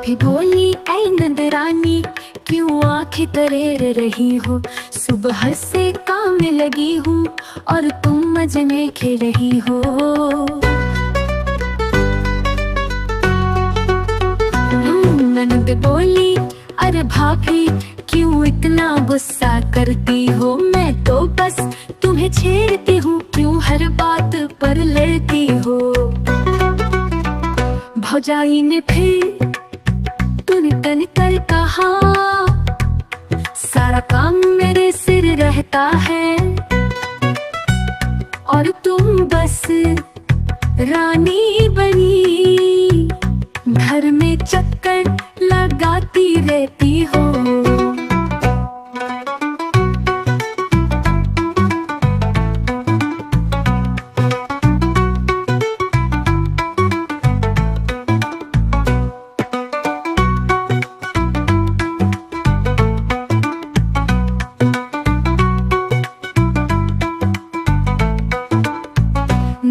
भाभी बोली, ऐ नंदरानी क्यों आंखें तरेर रही हो। सुबह से काम में लगी हूँ और तुम मजने खेल रही हो। ननद बोली, अरे भाभी क्यों इतना गुस्सा करती हो। मैं तो बस तुम्हें छेड़ती हूँ, क्यों हर बात पर लड़ती हो। भौजाई ने फिर तुन कर कहा, सारा काम मेरे सिर रहता है और तुम बस रानी बनी घर में चक्कर लगाती रहती हो।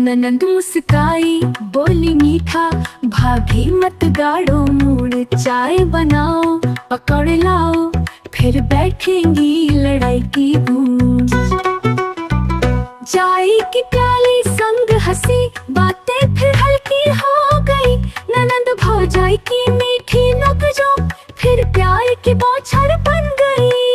ननद मुस्काई, बोली मीठा, भाभी मत गाड़ो मूड। चाय बनाओ पकड़ लाओ, फिर बैठेंगी लड़ाई की गूंज। चाय की प्याली संग हंसी, बातें फिर हल्की हो गई। ननद भौजाई की मीठी नोक-झोंक फिर प्यार की बौछार बन गई।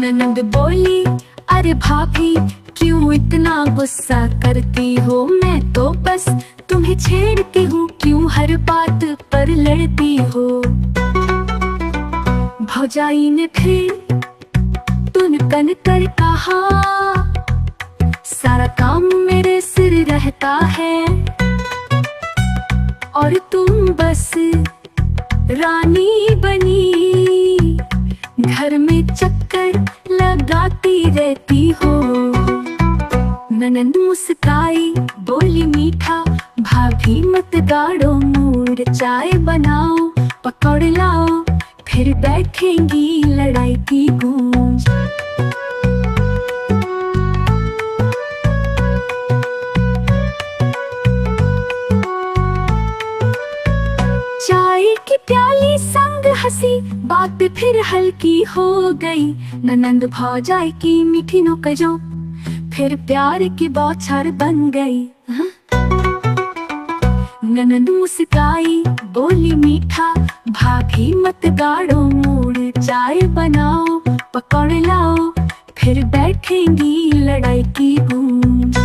ननद बोली, अरे भाभी क्यों इतना गुस्सा करती हो। मैं तो बस तुम्हें छेड़ती हूँ, क्यों हर बात पर लड़ती हो। भौजाई ने फिर तुन कर कहा, सारा काम मेरे सिर रहता है और तुम बस रानी बनी घर में चक्कर लगाती रहती हो। ननद मुस्काई, बोली मीठा, भाभी मत गाड़ो मूड। चाय बनाओ पकड़ लाओ, फिर बैठेंगी लड़ाई की गूंज। चाय की प्याली संग हंसी, बात फिर हल्की हो गई। ननद भौजाई की मीठी नोक-झोंक फिर प्यार की बौछार बन गई। ननद मुस्काई, बोली मीठा, भाभी मत गाड़ो मूड। चाय बनाओ पकड़ लाओ, फिर बैठेंगी लड़ाई की गूंज।